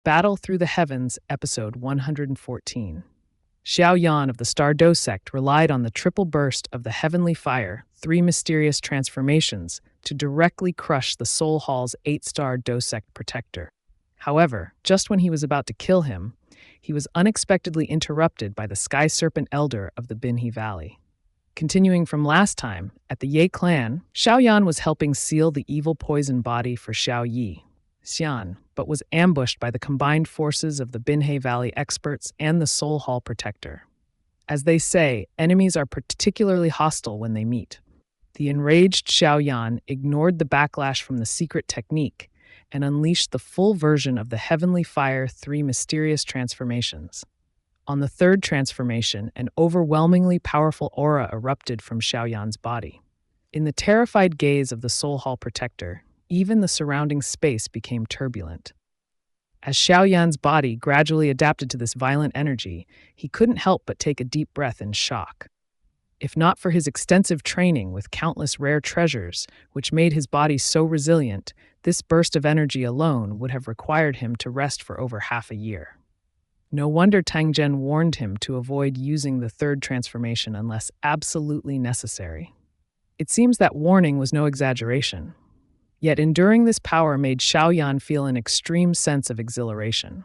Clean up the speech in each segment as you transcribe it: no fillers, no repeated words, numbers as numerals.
Battle Through the Heavens, Episode 114. Xiao Yan of the Star Do sect relied on the triple burst of the heavenly fire, 3 mysterious transformations, to directly crush the Soul Hall's 8-star Do sect protector. However, just when he was about to kill him, he was unexpectedly interrupted by the Sky Serpent Elder of the Binghe Valley. Continuing from last time, at the Ye clan, Xiao Yan was helping seal the evil poison body for Xiao Yi, Xian, but was ambushed by the combined forces of the Binghe Valley experts and the Soul Hall protector. As they say, enemies are particularly hostile when they meet. The enraged Xiao Yan ignored the backlash from the secret technique and unleashed the full version of the Heavenly Fire 3 mysterious transformations. On the 3rd transformation, an overwhelmingly powerful aura erupted from Xiao Yan's body. In the terrified gaze of the Soul Hall protector, even the surrounding space became turbulent. As Xiao Yan's body gradually adapted to this violent energy, he couldn't help but take a deep breath in shock. If not for his extensive training with countless rare treasures, which made his body so resilient, this burst of energy alone would have required him to rest for over half a year. No wonder Tang Zhen warned him to avoid using the 3rd transformation unless absolutely necessary. It seems that warning was no exaggeration. Yet enduring this power made Xiao Yan feel an extreme sense of exhilaration.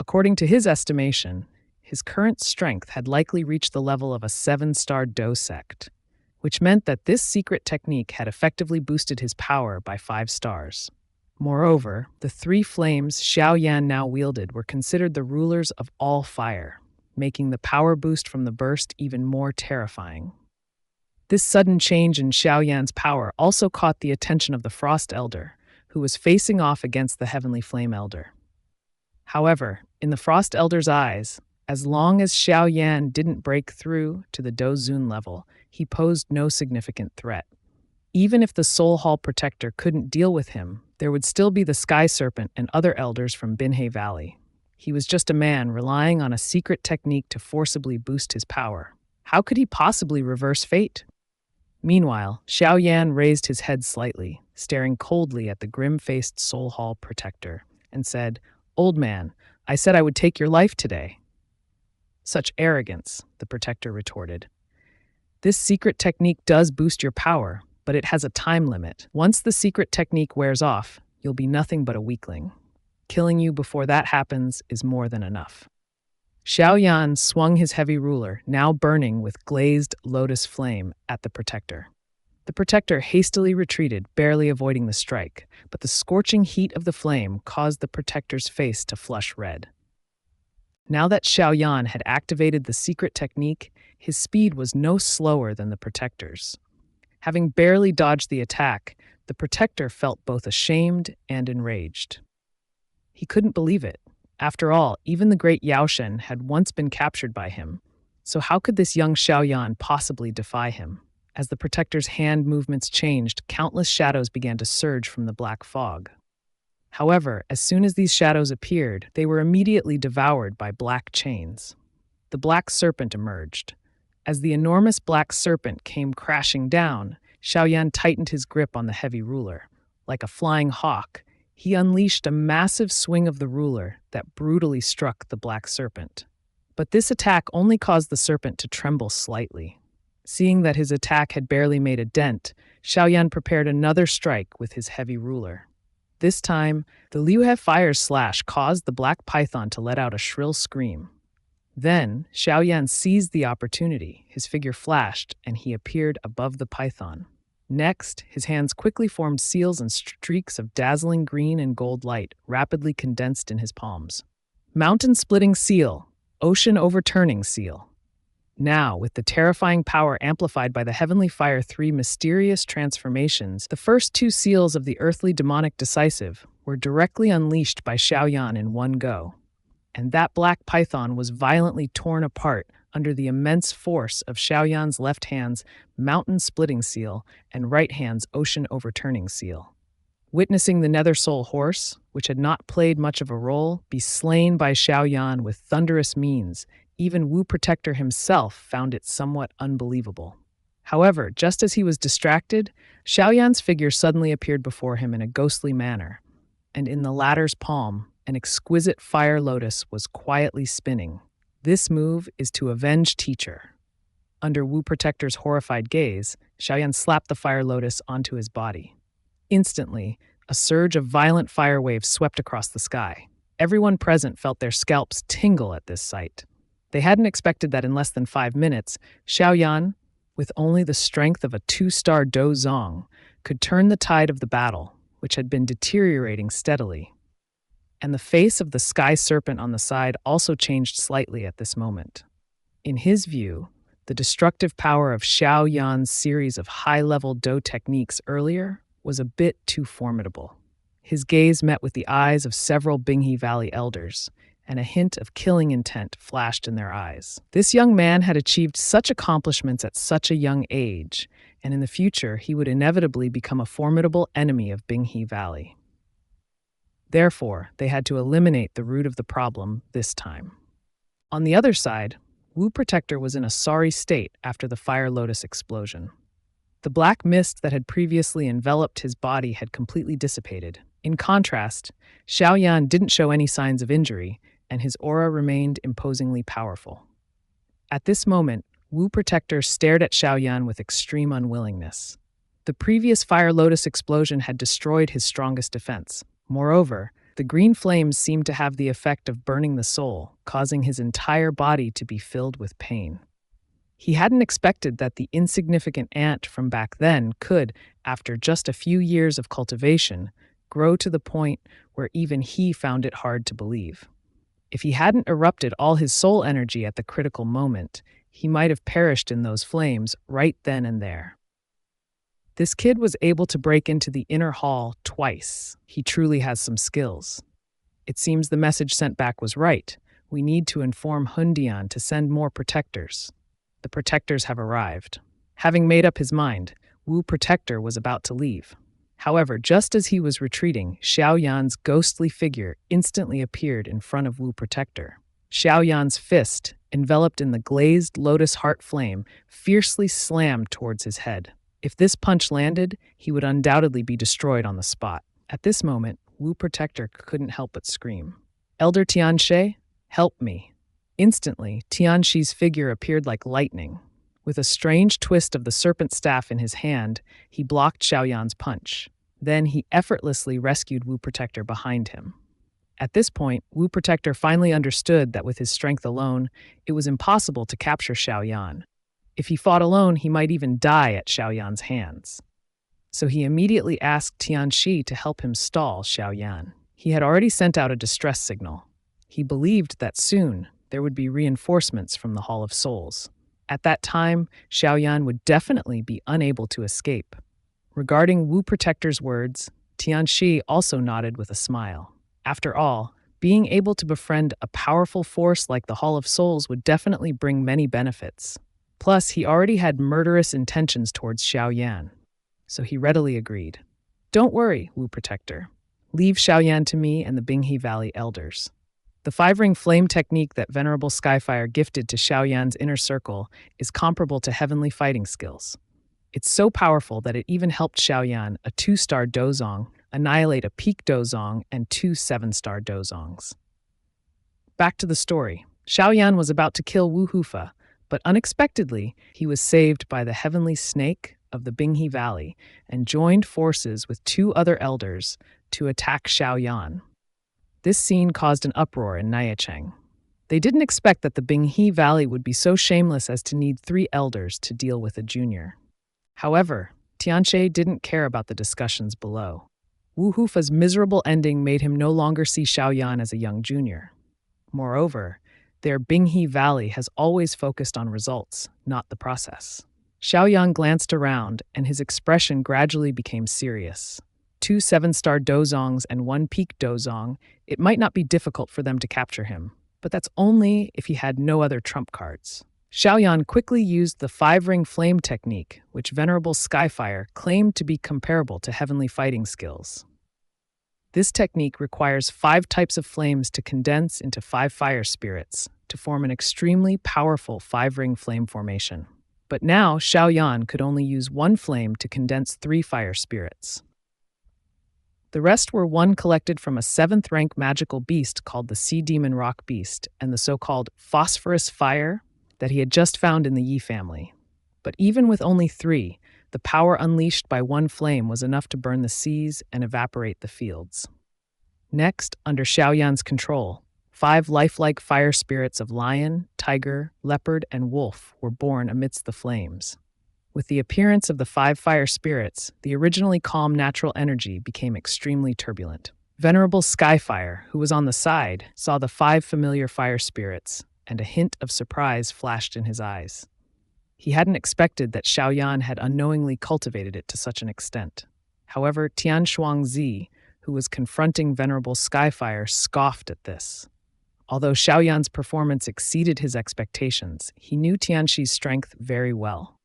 According to his estimation, his current strength had likely reached the level of a 7-star Do sect, which meant that this secret technique had effectively boosted his power by 5 stars. Moreover, the 3 flames Xiao Yan now wielded were considered the rulers of all fire, making the power boost from the burst even more terrifying. This sudden change in Xiao Yan's power also caught the attention of the Frost Elder, who was facing off against the Heavenly Flame Elder. However, in the Frost Elder's eyes, as long as Xiao Yan didn't break through to the Do Zun level, he posed no significant threat. Even if the Soul Hall protector couldn't deal with him, there would still be the Sky Serpent and other elders from Binghe Valley. He was just a man relying on a secret technique to forcibly boost his power. How could he possibly reverse fate? Meanwhile, Xiao Yan raised his head slightly, staring coldly at the grim-faced Soul Hall protector, and said, "Old man, I said I would take your life today." "Such arrogance," the protector retorted. "This secret technique does boost your power, but it has a time limit. Once the secret technique wears off, you'll be nothing but a weakling. Killing you before that happens is more than enough." Xiao Yan swung his heavy ruler, now burning with glazed lotus flame, at the protector. The protector hastily retreated, barely avoiding the strike, but the scorching heat of the flame caused the protector's face to flush red. Now that Xiao Yan had activated the secret technique, his speed was no slower than the protector's. Having barely dodged the attack, the protector felt both ashamed and enraged. He couldn't believe it. After all, even the great Yao Shen had once been captured by him, so how could this young Xiao Yan possibly defy him? As the protector's hand movements changed, countless shadows began to surge from the black fog. However, as soon as these shadows appeared, they were immediately devoured by black chains. The black serpent emerged. As the enormous black serpent came crashing down, Xiao Yan tightened his grip on the heavy ruler. Like a flying hawk, he unleashed a massive swing of the ruler that brutally struck the black serpent. But this attack only caused the serpent to tremble slightly. Seeing that his attack had barely made a dent, Xiao Yan prepared another strike with his heavy ruler. This time, the Liuhe fire's slash caused the black python to let out a shrill scream. Then, Xiao Yan seized the opportunity, his figure flashed, and he appeared above the python. Next, his hands quickly formed seals and streaks of dazzling green and gold light, rapidly condensed in his palms. Mountain-splitting seal, ocean-overturning seal. Now, with the terrifying power amplified by the Heavenly Fire 3 mysterious transformations, the first 2 seals of the earthly demonic decisive were directly unleashed by Xiao Yan in one go. And that black python was violently torn apart under the immense force of Xiao Yan's left hand's mountain-splitting seal and right hand's ocean-overturning seal. Witnessing the Nether Soul horse, which had not played much of a role, be slain by Xiao Yan with thunderous means, even Wu Protector himself found it somewhat unbelievable. However, just as he was distracted, Xiao Yan's figure suddenly appeared before him in a ghostly manner, and in the latter's palm, an exquisite fire lotus was quietly spinning. This move is to avenge teacher. Under Wu Protector's horrified gaze, Xiao Yan slapped the fire lotus onto his body. Instantly, a surge of violent fire waves swept across the sky. Everyone present felt their scalps tingle at this sight. They hadn't expected that in less than 5 minutes, Xiao Yan, with only the strength of a 2-star Dozong, could turn the tide of the battle, which had been deteriorating steadily. And the face of the Sky Serpent on the side also changed slightly at this moment. In his view, the destructive power of Xiao Yan's series of high-level Do techniques earlier was a bit too formidable. His gaze met with the eyes of several Binghe Valley elders, and a hint of killing intent flashed in their eyes. This young man had achieved such accomplishments at such a young age, and in the future he would inevitably become a formidable enemy of Binghe Valley. Therefore, they had to eliminate the root of the problem this time. On the other side, Wu Protector was in a sorry state after the Fire Lotus explosion. The black mist that had previously enveloped his body had completely dissipated. In contrast, Xiao Yan didn't show any signs of injury, and his aura remained imposingly powerful. At this moment, Wu Protector stared at Xiao Yan with extreme unwillingness. The previous Fire Lotus explosion had destroyed his strongest defense. Moreover, the green flames seemed to have the effect of burning the soul, causing his entire body to be filled with pain. He hadn't expected that the insignificant ant from back then could, after just a few years of cultivation, grow to the point where even he found it hard to believe. If he hadn't erupted all his soul energy at the critical moment, he might have perished in those flames right then and there. This kid was able to break into the inner hall twice. He truly has some skills. It seems the message sent back was right. We need to inform Hundian to send more protectors. The protectors have arrived. Having made up his mind, Wu Protector was about to leave. However, just as he was retreating, Xiao Yan's ghostly figure instantly appeared in front of Wu Protector. Xiao Yan's fist, enveloped in the glazed lotus heart flame, fiercely slammed towards his head. If this punch landed, he would undoubtedly be destroyed on the spot. At this moment, Wu Protector couldn't help but scream, "Elder Tianxie, help me." Instantly, Tianxi's figure appeared like lightning. With a strange twist of the serpent staff in his hand, he blocked Xiao Yan's punch. Then he effortlessly rescued Wu Protector behind him. At this point, Wu Protector finally understood that with his strength alone, it was impossible to capture Xiao Yan. If he fought alone, he might even die at Xiao Yan's hands. So he immediately asked Tianxi to help him stall Xiao Yan. He had already sent out a distress signal. He believed that soon there would be reinforcements from the Hall of Souls. At that time, Xiao Yan would definitely be unable to escape. Regarding Wu Protector's words, Tianxi also nodded with a smile. After all, being able to befriend a powerful force like the Hall of Souls would definitely bring many benefits. Plus, he already had murderous intentions towards Xiao Yan, so he readily agreed. "Don't worry, Wu Protector. Leave Xiao Yan to me and the Binghe Valley elders." The 5-ring flame technique that Venerable Skyfire gifted to Xiao Yan's inner circle is comparable to heavenly fighting skills. It's so powerful that it even helped Xiao Yan, a 2-star Dozong, annihilate a peak Dozong and 2 7-star Dozongs. Back to the story. Xiao Yan was about to kill Wu Hufa, but unexpectedly, he was saved by the heavenly snake of the Binghe Valley and joined forces with 2 other elders to attack Xiao Yan. This scene caused an uproar in Nayacheng. They didn't expect that the Binghe Valley would be so shameless as to need 3 elders to deal with a junior. However, Tianxie didn't care about the discussions below. Wu Hufa's miserable ending made him no longer see Xiao Yan as a young junior. Moreover, their Binghe Valley has always focused on results, not the process. Xiao Yan glanced around, and his expression gradually became serious. 2 7-star Dozongs and 1 peak Dozong, it might not be difficult for them to capture him, but that's only if he had no other trump cards. Xiao Yan quickly used the 5-ring flame technique, which Venerable Skyfire claimed to be comparable to heavenly fighting skills. This technique requires 5 types of flames to condense into 5 fire spirits to form an extremely powerful 5-ring flame formation. But now, Xiao Yan could only use 1 flame to condense 3 fire spirits. The rest were one collected from a 7th-rank magical beast called the Sea Demon Rock Beast and the so-called Phosphorus Fire that he had just found in the Yi family. But even with only 3, the power unleashed by one flame was enough to burn the seas and evaporate the fields. Next, under Xiao Yan's control, 5 lifelike fire spirits of lion, tiger, leopard, and wolf were born amidst the flames. With the appearance of the 5 fire spirits, the originally calm natural energy became extremely turbulent. Venerable Skyfire, who was on the side, saw the 5 familiar fire spirits, and a hint of surprise flashed in his eyes. He hadn't expected that Xiao Yan had unknowingly cultivated it to such an extent. However, Tian Shuangzi, who was confronting Venerable Skyfire, scoffed at this. Although Xiao Yan's performance exceeded his expectations, he knew Tianxi's strength very well.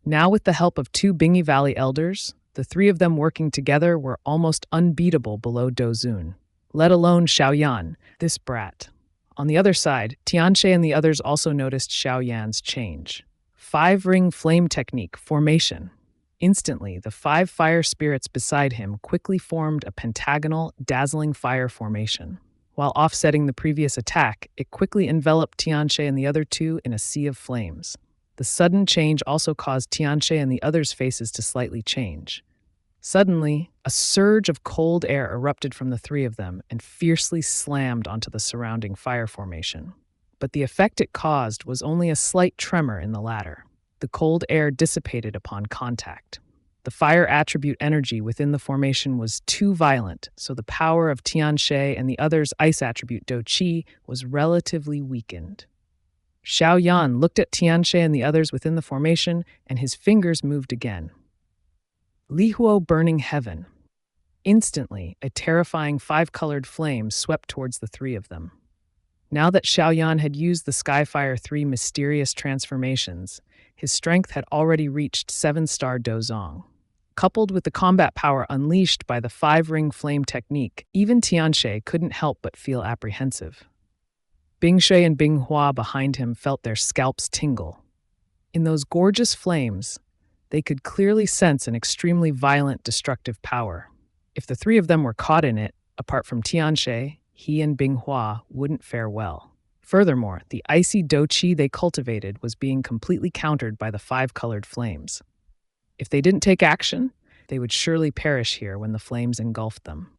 Now, with the help of 2 Binghe Valley elders, the 3 of them working together were almost unbeatable below Dozun, let alone Xiao Yan, this brat. On the other side, Tianxie and the others also noticed Xiao Yan's change. 5-ring flame technique formation. Instantly, the 5 fire spirits beside him quickly formed a pentagonal, dazzling fire formation. While offsetting the previous attack, it quickly enveloped Tianxie and the other 2 in a sea of flames. The sudden change also caused Tianxie and the others' faces to slightly change. Suddenly, a surge of cold air erupted from the 3 of them and fiercely slammed onto the surrounding fire formation. But the effect it caused was only a slight tremor in the latter. The cold air dissipated upon contact. The fire attribute energy within the formation was too violent, so the power of Tianxie and the others' ice attribute Do Qi was relatively weakened. Xiao Yan looked at Tianxie and the others within the formation, and his fingers moved again. Lihuo Burning Heaven. Instantly, a terrifying 5-colored flame swept towards the 3 of them. Now that Xiao Yan had used the Skyfire 3 mysterious transformations, his strength had already reached 7-star Dozong. Coupled with the combat power unleashed by the 5-ring flame technique, even Tianxie couldn't help but feel apprehensive. Binghe and Binghua behind him felt their scalps tingle. In those gorgeous flames, they could clearly sense an extremely violent, destructive power. If the 3 of them were caught in it, apart from Tianxie, he and Binghua wouldn't fare well. Furthermore, the icy Do Qi they cultivated was being completely countered by the 5-colored flames. If they didn't take action, they would surely perish here when the flames engulfed them.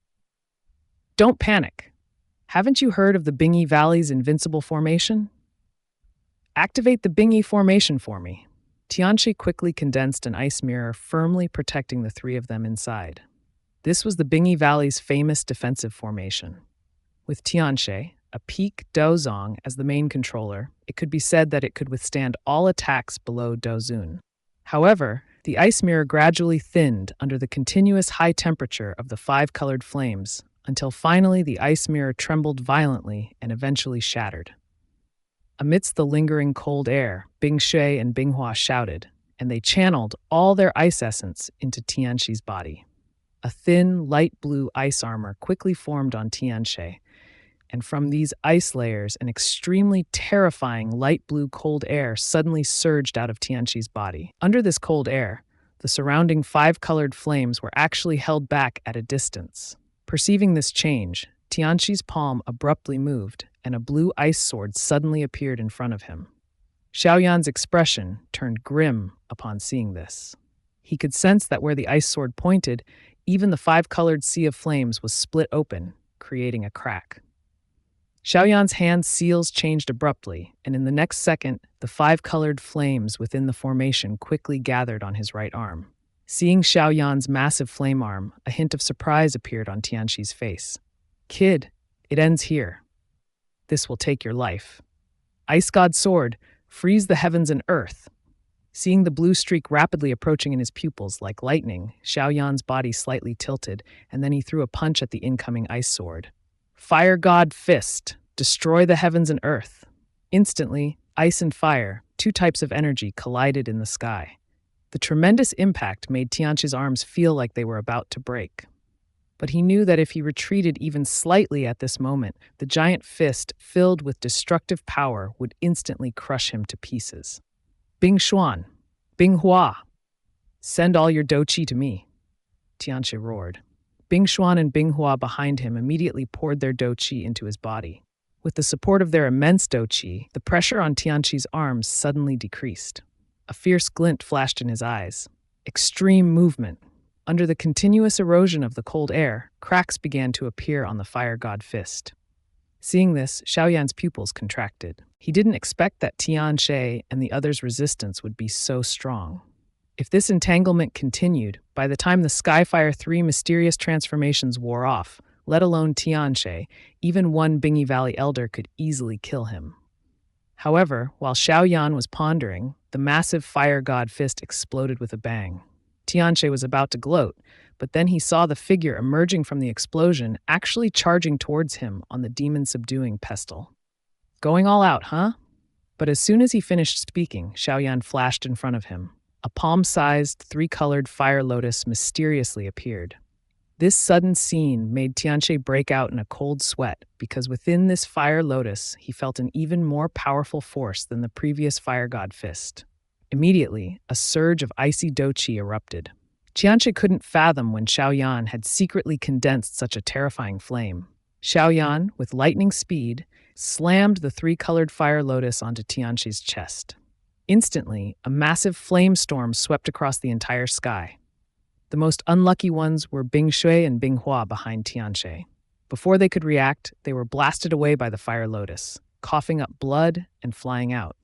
Don't panic. Haven't you heard of the Binghe Valley's invincible formation? Activate the Binghe formation for me. Tianxie quickly condensed an ice mirror, firmly protecting the 3 of them inside. This was the Binghe Valley's famous defensive formation. With Tianxie, a peak Dozong, as the main controller, it could be said that it could withstand all attacks below Dozun. However, the ice mirror gradually thinned under the continuous high temperature of the 5-colored flames, until finally the ice mirror trembled violently and eventually shattered. Amidst the lingering cold air, Binghe and Binghua shouted, and they channeled all their ice essence into Tianxi's body. A thin, light blue ice armor quickly formed on Tianxie, and from these ice layers, an extremely terrifying light blue cold air suddenly surged out of Tianxi's body. Under this cold air, the surrounding 5-colored flames were actually held back at a distance. Perceiving this change, Tianxi's palm abruptly moved, and a blue ice sword suddenly appeared in front of him. Xiao Yan's expression turned grim upon seeing this. He could sense that where the ice sword pointed, even the 5-colored sea of flames was split open, creating a crack. Xiao Yan's hand's seals changed abruptly, and in the next second, the 5-colored flames within the formation quickly gathered on his right arm. Seeing Xiao Yan's massive flame arm, a hint of surprise appeared on Tianxi's face. "Kid, it ends here. This will take your life. Ice God Sword, freeze the heavens and earth." Seeing the blue streak rapidly approaching in his pupils like lightning, Xiao Yan's body slightly tilted, and then he threw a punch at the incoming ice sword. "Fire God Fist, destroy the heavens and earth." Instantly, ice and fire, 2 types of energy, collided in the sky. The tremendous impact made Tianxi's arms feel like they were about to break. But he knew that if he retreated even slightly at this moment, the giant fist, filled with destructive power, would instantly crush him to pieces. "Bing Xuan, Binghua, send all your Do Qi to me," Tianxi roared. Bingshuan and Binghua behind him immediately poured their dou qi into his body. With the support of their immense dou qi, the pressure on Tianqi's arms suddenly decreased. A fierce glint flashed in his eyes. Extreme movement. Under the continuous erosion of the cold air, cracks began to appear on the fire god fist. Seeing this, Xiao Yan's pupils contracted. He didn't expect that Tianqi and the others' resistance would be so strong. If this entanglement continued, by the time the Skyfire 3 mysterious transformations wore off, let alone Tianqi, even one Binghe Valley Elder could easily kill him. However, while Xiao Yan was pondering, the massive fire god fist exploded with a bang. Tianqi was about to gloat, but then he saw the figure emerging from the explosion actually charging towards him on the demon-subduing pestle. Going all out, huh? But as soon as he finished speaking, Xiao Yan flashed in front of him. A palm-sized, three-colored fire lotus mysteriously appeared. This sudden scene made Tianqi break out in a cold sweat because within this fire lotus he felt an even more powerful force than the previous fire god fist. Immediately, a surge of icy dou qi erupted. Tianqi couldn't fathom when Xiao Yan had secretly condensed such a terrifying flame. Xiao Yan, with lightning speed, slammed the three-colored fire lotus onto Tianqi's chest. Instantly, a massive flame storm swept across the entire sky. The most unlucky ones were Bingshui and Binghua behind Tianqi. Before they could react, they were blasted away by the fire lotus, coughing up blood and flying out.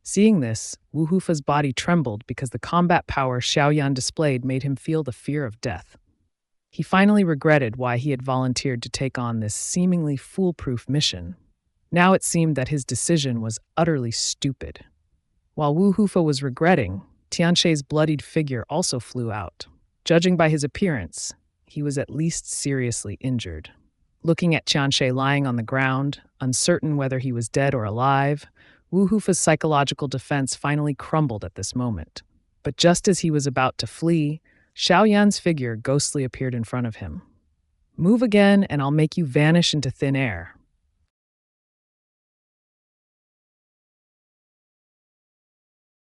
Seeing this, Wu Hufa's body trembled because the combat power Xiao Yan displayed made him feel the fear of death. He finally regretted why he had volunteered to take on this seemingly foolproof mission. Now it seemed that his decision was utterly stupid. While Wu Hufa was regretting, Tianqi's bloodied figure also flew out. Judging by his appearance, he was at least seriously injured. Looking at Tianqi lying on the ground, uncertain whether he was dead or alive, Wu Hufa's psychological defense finally crumbled at this moment. But just as he was about to flee, Xiao Yan's figure ghostly appeared in front of him. "Move again and I'll make you vanish into thin air,"